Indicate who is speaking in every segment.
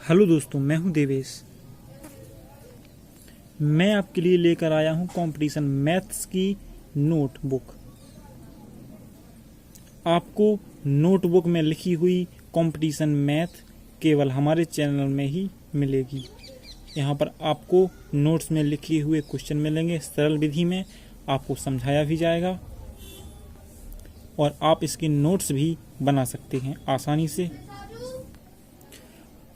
Speaker 1: Hello दोस्तों, मैं हूं देवेश। मैं आपके लिए लेकर आया हूं कंपटीशन मैथ्स की नोटबुक। आपको नोटबुक में लिखी हुई कंपटीशन मैथ केवल हमारे चैनल में ही मिलेगी। यहाँ पर आपको नोट्स में लिखे हुए क्वेश्चन मिलेंगे, सरल विधि में आपको समझाया भी जाएगा और आप इसके नोट्स भी बना सकते हैं आसानी से।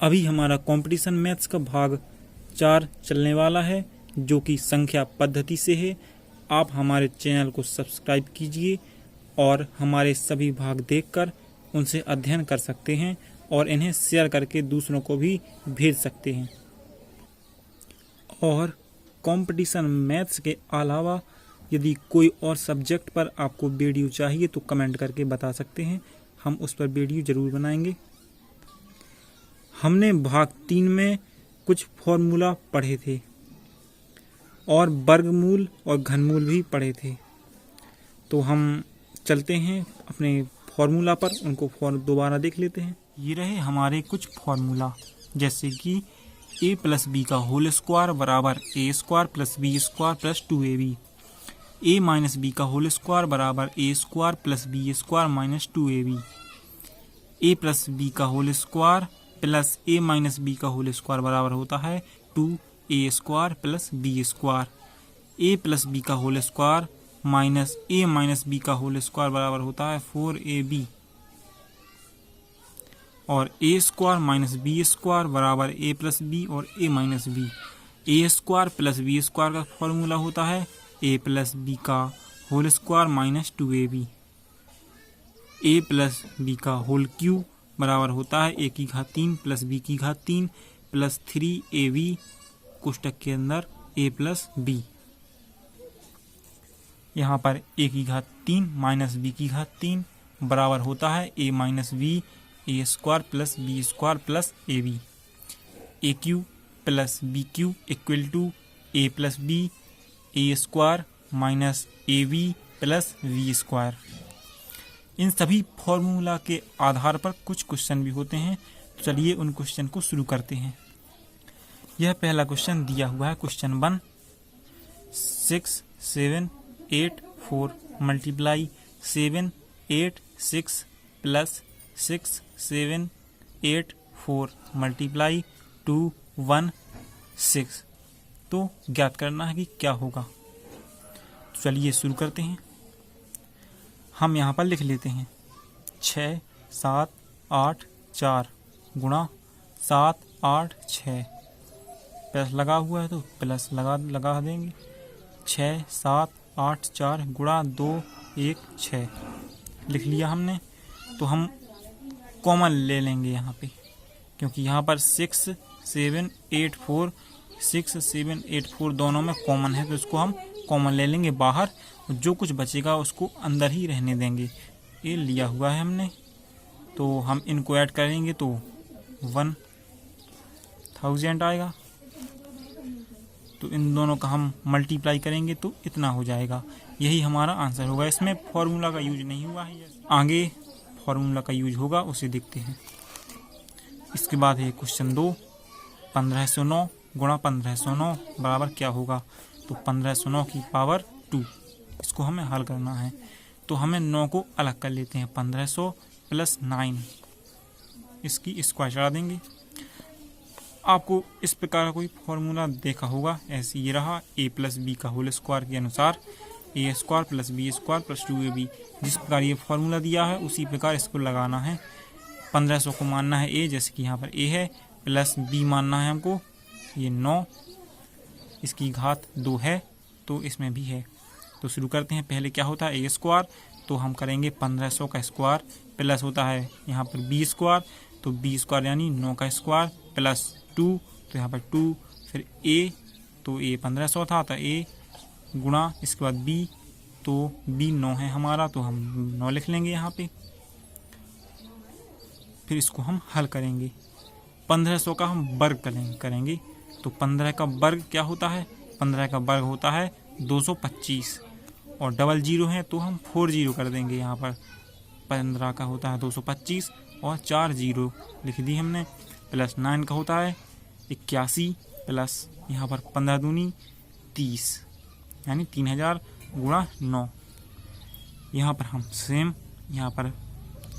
Speaker 1: अभी हमारा कंपटीशन मैथ्स का भाग 4 चलने वाला है, जो कि संख्या पद्धति से है। आप हमारे चैनल को सब्सक्राइब कीजिए और हमारे सभी भाग देखकर उनसे अध्ययन कर सकते हैं और इन्हें शेयर करके दूसरों को भी भेज सकते हैं। और कंपटीशन मैथ्स के अलावा यदि कोई और सब्जेक्ट पर आपको वीडियो चाहिए तो कमेंट करके बता सकते हैं, हम उस पर वीडियो ज़रूर बनाएंगे। हमने भाग 3 में कुछ फॉर्मूला पढ़े थे और वर्गमूल और घनमूल भी पढ़े थे। तो हम चलते हैं अपने फॉर्मूला पर, उनको दोबारा देख लेते हैं। ये रहे हमारे कुछ फॉर्मूला, जैसे कि a प्लस बी का होल स्क्वायर बराबर a square plus B square plus 2ab, a minus b का होल स्क्वायर बराबर a square plus B square minus 2ab, a plus B का whole square plus a minus b का whole square बराबर होता है 2a square plus B square, a plus B का whole square minus a minus b का whole square बराबर होता है 4ab, और a square minus B square बराबर a प्लस बी और a minus B. a square plus B square का formula होता है a प्लस बी का whole square minus 2ab, a plus B का होल क्यूब बराबर होता है a की घात 3 प्लस b की घात 3 प्लस 3ab कोष्टक के अंदर a प्लस b। यहाँ पर a की घात 3 माइनस b की घात 3 बराबर होता है a minus b a square plus b square plus ab, a cube plus b cube equal to a plus b a square minus ab plus v square. इन सभी फॉर्मूला के आधार पर कुछ क्वेश्चन भी होते हैं, तो चलिए उन क्वेश्चन को शुरू करते हैं। यह पहला क्वेश्चन दिया हुआ है, क्वेश्चन 1, 6 7 8 4 मल्टीप्लाई 7 8 6 प्लस 6 7 8 4 मल्टीप्लाई 2 1 6। तो ज्ञात करना है कि क्या होगा। तो चलिए शुरू करते हैं। हम यहाँ पर लिख लेते हैं 6 7 8 4 गुणा 7 8 6, प्लस लगा हुआ है तो प्लस लगा देंगे। 6 7 8 4 गुणा 2 1 6 लिख लिया हमने। तो हम कॉमन ले लेंगे यहाँ पे, क्योंकि यहाँ पर 6 7 8 4 6 7 8 4 दोनों में कॉमन है, तो इसको हम कॉमन ले लेंगे बाहर, जो कुछ बचेगा उसको अंदर ही रहने देंगे। ये लिया हुआ है हमने, तो हम इनको ऐड करेंगे तो 1000 आएगा। तो इन दोनों का हम मल्टीप्लाई करेंगे तो इतना हो जाएगा। यही हमारा आंसर होगा। इसमें फॉर्मूला का यूज नहीं हुआ है, आगे फॉर्मूला का यूज होगा, उसे देखते हैं। इसके बाद है क्वेश्चन 2, 1509 गुणा 1509 बराबर क्या होगा। तो 1509 की पावर 2, इसको हमें हल करना है। तो हमें 9 को अलग कर लेते हैं, 1500 प्लस 9, इसकी स्क्वायर चढ़ा देंगे। आपको इस प्रकार का कोई फॉर्मूला देखा होगा, ऐसे ये रहा a प्लस बी का होल स्क्वायर के अनुसार a square plus B square plus 2ab। जिस प्रकार ये फॉर्मूला दिया है उसी प्रकार इसको लगाना है। 1500 को मानना है a, जैसे कि यहाँ पर a है, प्लस b मानना है हमको, ये 9, इसकी घात 2 है तो इसमें भी है। तो शुरू करते हैं। पहले क्या होता है a स्क्वायर, तो हम करेंगे 1500 का स्क्वायर, प्लस होता है यहाँ पर b स्क्वायर, तो b स्क्वायर यानी 9 का स्क्वायर प्लस 2, तो यहाँ पर 2, फिर a, तो a 1500 था तो a गुणा, इसके बाद b, तो b 9 है हमारा, तो हम 9 लिख लेंगे यहाँ पे। फिर इसको हम हल करेंगे। 1500 का हम वर्ग करेंगे। तो 15 का वर्ग क्या होता है, 15 का वर्ग होता है 225, और डबल जीरो है तो हम 40 कर देंगे। यहाँ पर 15 का होता है 225 और 4 जीरो लिख दी हमने। प्लस 9 का होता है 81 प्लस यहाँ पर 15 दूनी 30 यानी 3000 गुणा 9। यहाँ पर हम सेम यहाँ पर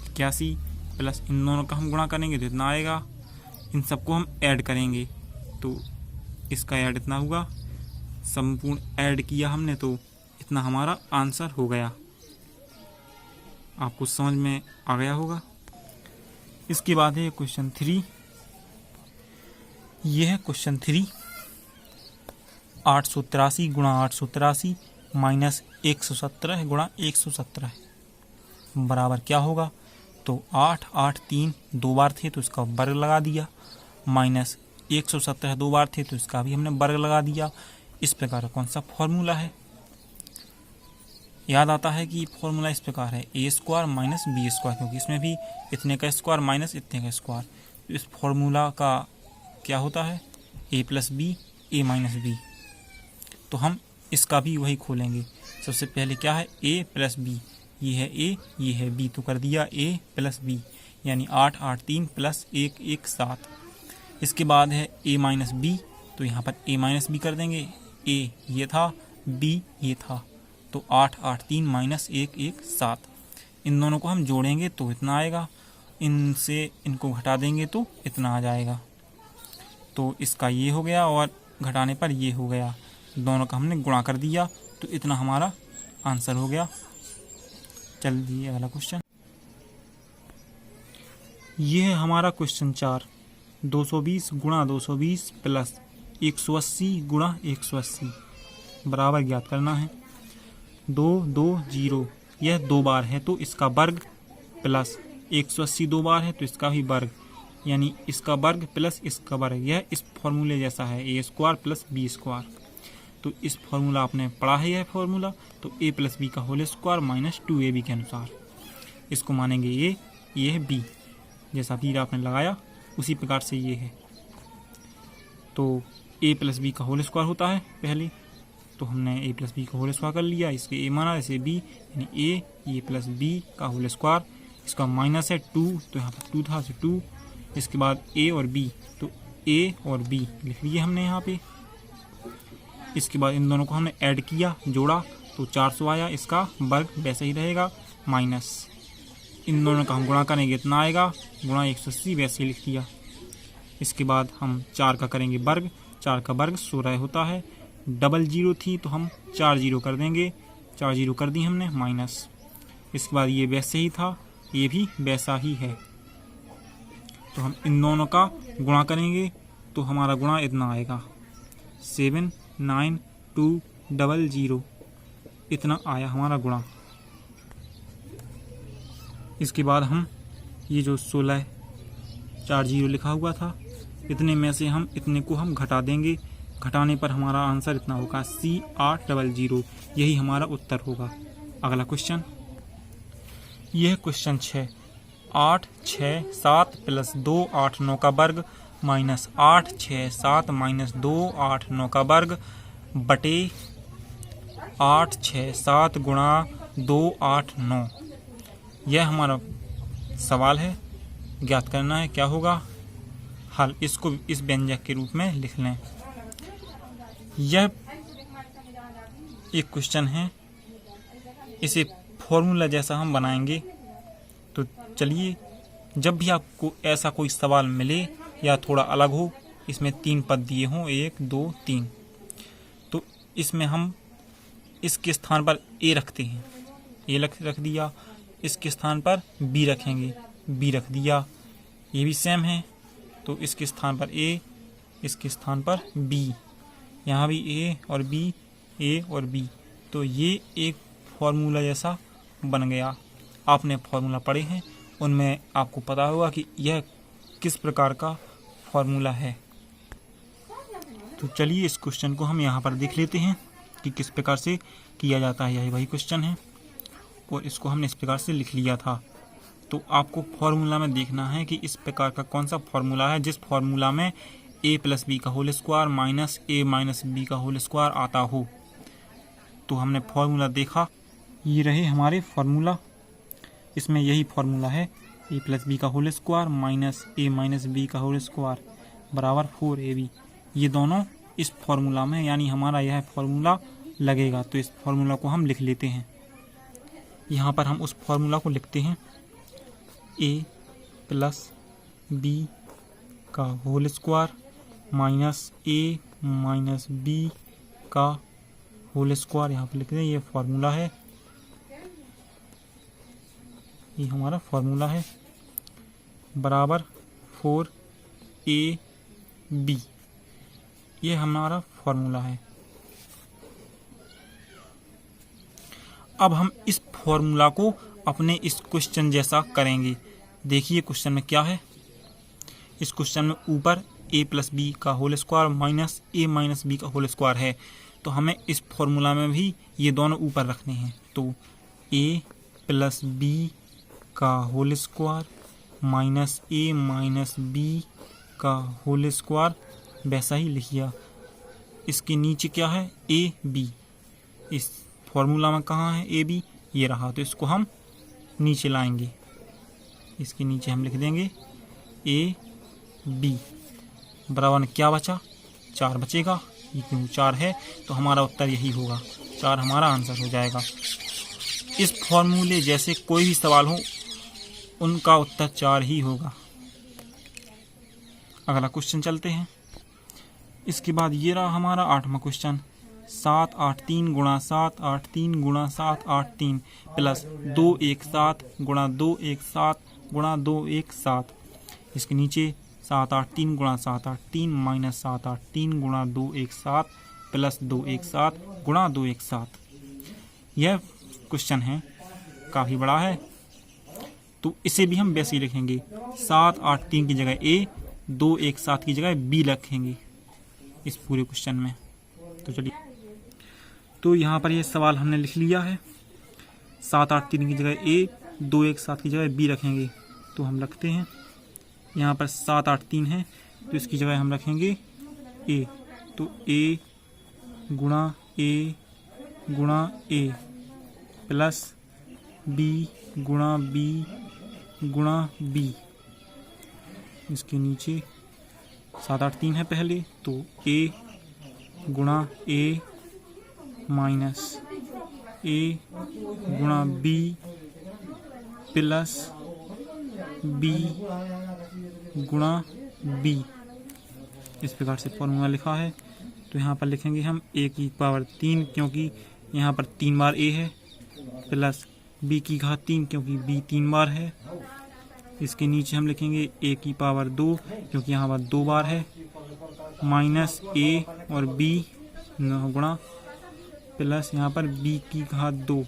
Speaker 1: 81 प्लस इन दोनों का हम गुणा करेंगे तो इतना आएगा। इन सबको हम ऐड करेंगे तो इसका ऐड इतना हुआ, संपूर्ण ऐड किया हमने तो इतना हमारा आंसर हो गया। आपको समझ में आ गया होगा। इसके बाद है क्वेश्चन 3। यह है क्वेश्चन 3। 883 गुणा 883 माइनस 117 गुणा 117 बराबर क्या होगा? तो 8 8 3 दो बार थे तो इसका वर्ग लगा दिया, माइनस 117 दो बार थे तो इसका भी हमने वर्ग लगा दिया। इस प्रकार कौन सा फॉर्मूला है? याद आता है कि फॉर्मूला इस प्रकार है a square minus B square, क्योंकि इसमें भी इतने का स्क्वायर माइनस इतने का स्क्वायर। इस फॉर्मूला का क्या होता है? ए प्लस बी ए माइनस बी। तो हम इसका भी वही खोलेंगे। सबसे पहले क्या है? ए प्लस बी, ये है ए ये है बी, तो कर दिया ए प्लस बी यानी 8 8 3 प्लस 1 1 7। इसके बाद है ए माइनस बी, तो यहाँ पर ए माइनस बी कर देंगे। ए ये था, बी ये था, तो 8 8 3 माइनस 1 1 7। इन दोनों को हम जोड़ेंगे तो इतना आएगा, इनसे इनको घटा देंगे तो इतना आ जाएगा। तो इसका ये हो गया और घटाने पर ये हो गया। दोनों का हमने गुणा कर दिया तो इतना हमारा आंसर हो गया। चलिए अगला क्वेश्चन। ये है हमारा क्वेश्चन 4। 220 गुणा 220 प्लस 180 गुणा 180 बराबर ज्ञात करना है। 2 2 0 यह दो बार है तो इसका वर्ग प्लस 180 दो बार है तो इसका भी वर्ग, यानी इसका वर्ग प्लस इसका वर्ग। यह इस फॉर्मूले जैसा है a square plus B square. तो इस फॉर्मूला आपने पढ़ा है, यह फॉर्मूला तो ए प्लस बी का होल स्क्वायर माइनस 2ab के अनुसार इसको मानेंगे ए, ये है बी। जैसा तीर आपने लगाया उसी प्रकार से ये है। तो ए प्लस बी का होल स्क्वायर होता है पहले, तो हमने ए प्लस बी का होल स्क्वायर कर लिया, इसके ए माना, इसे बी यानी ए प्लस बी का होल स्क्वायर। इसका माइनस है 2 तो यहाँ पर 2 था, 2। इसके बाद ए और बी, तो ए और बी लिख लिए हमने यहाँ पे। इसके बाद इन दोनों को हमने ऐड किया, जोड़ा तो 400 आया। इसका वर्ग वैसे ही रहेगा, माइनस इन दोनों का हम गुणा करेंगे इतना आएगा, गुणा 180 वैसे ही लिख दिया। इसके बाद हम 4 का करेंगे वर्ग, 4 का वर्ग 16 होता है। डबल जीरो थी तो हम 4 जीरो कर देंगे, 4 जीरो कर दी हमने, माइनस। इसके बाद ये वैसे ही था, ये भी वैसा ही है। तो हम इन दोनों का गुणा करेंगे तो हमारा गुणा इतना आएगा, 7 9 2 0 0 इतना आया हमारा गुणा। इसके बाद हम ये जो 16 4 0 लिखा हुआ था, इतने में से हम इतने को हम घटा देंगे। घटाने पर हमारा आंसर इतना होगा C800। यही हमारा उत्तर होगा। अगला क्वेश्चन, यह क्वेश्चन 6। 8 6 7 प्लस 2 8 9 का वर्ग माइनस 8 6 7 माइनस 2 8 9 का वर्ग बटे 8 6 7 गुणा 2 8 9। यह हमारा सवाल है, ज्ञात करना है क्या होगा हल। इसको इस व्यंजक के रूप में लिख लें। यह एक क्वेश्चन है, इसे फॉर्मूला जैसा हम बनाएंगे। तो चलिए, जब भी आपको ऐसा कोई सवाल मिले या थोड़ा अलग हो, इसमें 3 पद दिए हों 1 2 3, तो इसमें हम इसके स्थान पर ए रखते हैं, ए रख दिया। इसके स्थान पर बी रखेंगे, बी रख दिया। ये भी सेम है, तो इसके स्थान पर ए, इसके स्थान पर बी, यहाँ भी ए और बी। तो ये एक फॉर्मूला जैसा बन गया। आपने फॉर्मूला पढ़े हैं, उनमें आपको पता होगा कि यह किस प्रकार का फॉर्मूला है। तो चलिए इस क्वेश्चन को हम यहाँ पर देख लेते हैं कि किस प्रकार से किया जाता है। यही वही क्वेश्चन है और इसको हमने इस प्रकार से लिख लिया था। तो आपको फॉर्मूला में देखना है कि इस प्रकार का कौन सा फॉर्मूला है जिस फॉर्मूला में ए प्लस बी का होल स्क्वायर माइनस ए माइनस बी का होल स्क्वायर आता हो। तो हमने फॉर्मूला देखा, ये रहे हमारे फॉर्मूला। इसमें यही फॉर्मूला है ए प्लस बी का होल स्क्वायर माइनस ए माइनस बी का होल स्क्वायर बराबर 4ab। ये दोनों इस फॉर्मूला में, यानी हमारा यह फॉर्मूला लगेगा। तो इस फॉर्मूला को हम लिख लेते हैं। यहाँ पर हम उस फॉर्मूला को लिखते हैं, ए प्लस बी का होल स्क्वायर माइनस ए माइनस बी का होल स्क्वायर। यहाँ पर लिखते हैं, ये फॉर्मूला है, ये हमारा फॉर्मूला है, बराबर 4ab। ये हमारा फॉर्मूला है। अब हम इस फॉर्मूला को अपने इस क्वेश्चन जैसा करेंगे। देखिए क्वेश्चन में क्या है। इस क्वेश्चन में ऊपर ए प्लस बी का होल स्क्वायर माइनस ए माइनस बी का होल स्क्वायर है, तो हमें इस फॉर्मूला में भी ये दोनों ऊपर रखने हैं। तो ए प्लस बी का होल स्क्वायर माइनस ए माइनस बी का होल स्क्वायर वैसा ही लिखिए। इसके नीचे क्या है, ए बी। इस फॉर्मूला में कहाँ है ए बी, ये रहा, तो इसको हम नीचे लाएंगे। इसके नीचे हम लिख देंगे ए बी बराबर क्या बचा, 4 बचेगा। ये क्यों 4 है, तो हमारा उत्तर यही होगा, 4 हमारा आंसर हो जाएगा। इस फॉर्मूले जैसे कोई भी सवाल हो उनका उत्तर 4 ही होगा। अगला क्वेश्चन चलते हैं। इसके बाद ये रहा हमारा 8वां क्वेश्चन, 7 8 3 गुणा 7 8 3 गुणा 7 8 3 प्लस 2 1 7 गुणा 2 1 7 गुणा 2 1 7। इसके नीचे 7 8 3 गुणा 7 8 3 माइनस 7 8 3 गुणा 2 1 7 प्लस 2 1 7 गुणा 2 1 7। यह क्वेश्चन है, काफ़ी बड़ा है, तो इसे भी हम वैसे ही लिखेंगे। 7 8 3 की जगह ए, 2 1 7 की जगह बी रखेंगे इस पूरे क्वेश्चन में। तो चलिए, तो यहाँ पर ये सवाल हमने लिख लिया है। 7 8 3 की जगह ए, 2 1 7 की जगह बी रखेंगे, तो हम रखते हैं। यहाँ पर 7 8 3 है, तो इसकी जगह हम रखेंगे ए। तो ए गुणा ए गुणा ए प्लस बी गुणा बी गुणा बी। इसके नीचे 7 8 3 है पहले, तो ए गुणा ए माइनस ए गुणा बी प्लस बी गुणा बी। इस प्रकार से फॉर्मूला लिखा है। तो यहाँ पर लिखेंगे हम ए की पावर 3, क्योंकि यहाँ पर 3 बार ए है, प्लस बी की घात 3 क्योंकि बी 3 बार है। इसके नीचे हम लिखेंगे ए की पावर 2, क्योंकि यहाँ पर 2 बार है, माइनस ए और बी गुणा प्लस यहाँ पर बी की घात 2।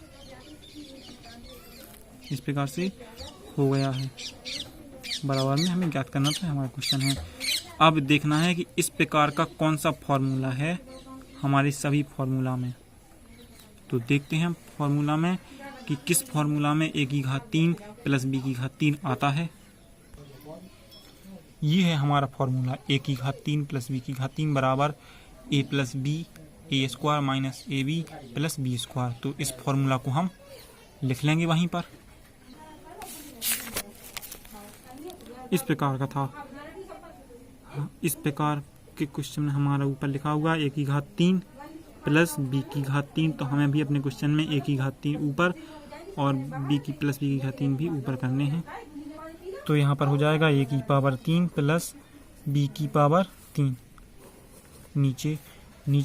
Speaker 1: इस प्रकार से हो गया है। बराबर में हमें ज्ञात करना था, हमारा क्वेश्चन है। अब देखना है कि इस प्रकार का कौन सा फॉर्मूला है हमारे सभी फॉर्मूला में। तो देखते हैं फॉर्मूला में कि किस फॉर्मूला में ए की घात 3 प्लस बी की घात 3 आता है। ये है हमारा फॉर्मूला, ए की घात 3 प्लस बी की घात 3 बराबर a plus b a square minus a b plus B square. तो इस फॉर्मूला को हम लिख लेंगे वहीं पर। इस प्रकार का था। इस प्रकार के क्वेश्चन में हमारा ऊपर लिखा हुआ ए की घात 3 प्लस बी की घात 3, तो हमें भी अपने क्वेश्चन में ए की घात 3 ऊपर और बी की प्लस बी की घात 3 भी ऊपर करने हैं। तो यहाँ पर हो जाएगा ए की पावर 3 प्लस बी की पावर 3। नीचे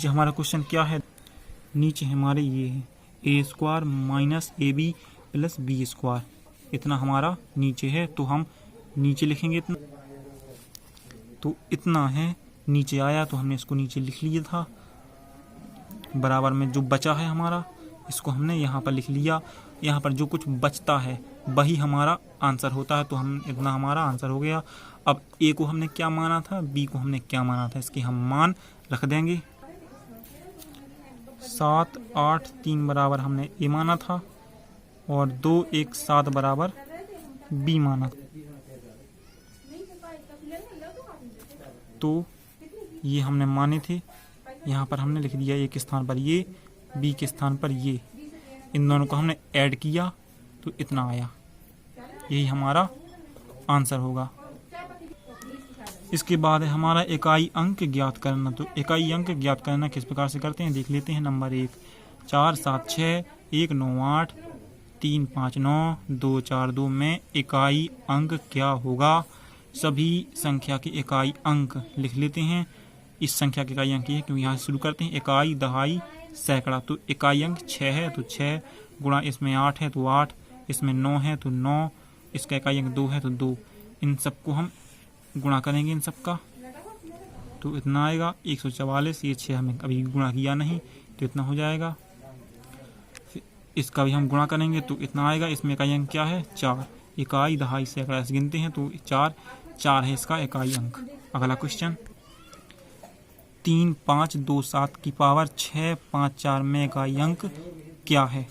Speaker 1: हमारा क्वेश्चन क्या है, नीचे हमारे ये है a square minus a b plus B square, इतना हमारा नीचे है। तो हम नीचे लिखेंगे इतना, तो इतना है नीचे आया, तो हमने इसको नीचे लिख लिया था। बराबर में जो बचा है हमारा, इसको हमने यहाँ पर लिख लिया। यहाँ पर जो कुछ बचता है वही हमारा आंसर होता है, तो हम इतना हमारा आंसर हो गया। अब ए को हमने क्या माना था, बी को हमने क्या माना था, इसके हम मान रख देंगे। 7 8 3 बराबर हमने ए माना था और 2 1 7 बराबर बी माना। तो ये हमने माने थे, यहाँ पर हमने लिख दिया ए के स्थान पर ये, बी के स्थान पर ये, इन दोनों को हमने ऐड किया तो इतना आया। यही हमारा आंसर होगा। इसके बाद है हमारा इकाई अंक ज्ञात करना। तो इकाई अंक ज्ञात करना किस प्रकार से करते हैं देख लेते हैं। नंबर 1 4 7 6 1 9 8 3 5 9 2 4 2 में इकाई अंक क्या होगा। सभी संख्या के इकाई अंक लिख लेते हैं। इस संख्या के इकाई अंक ये है क्योंकि यहाँ से शुरू करते हैं। इकाई, दहाई, सैकड़ा। तो इकाई अंक 6 है तो 6 गुणा इसमें 8 है तो 8, इसमें 9 है तो 9, इसका इकाई अंक 2 है तो 2। इन सबको हम गुणा करेंगे इन सबका तो इतना आएगा 144। ये 6 हमें अभी गुणा किया नहीं तो इतना हो जाएगा। फिर इसका भी हम गुणा करेंगे तो इतना आएगा। इसमें इकाई अंक क्या है 4। इकाई, दहाई, सैकड़ा ऐसे गिनते हैं तो 4 है इसका इकाई अंक। अगला क्वेश्चन 3 5 2 7 की पावर 6 5 4 में इकाई अंक क्या है।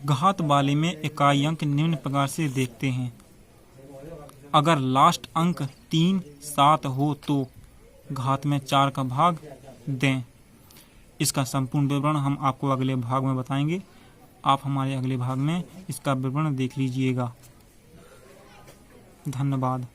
Speaker 1: घात वाले में इकाई अंक निम्न प्रकार से देखते हैं। अगर लास्ट अंक 3 7 हो तो घात में 4 का भाग दें। इसका संपूर्ण विवरण हम आपको अगले भाग में बताएंगे। आप हमारे अगले भाग में इसका विवरण देख लीजिएगा। धन्यवाद।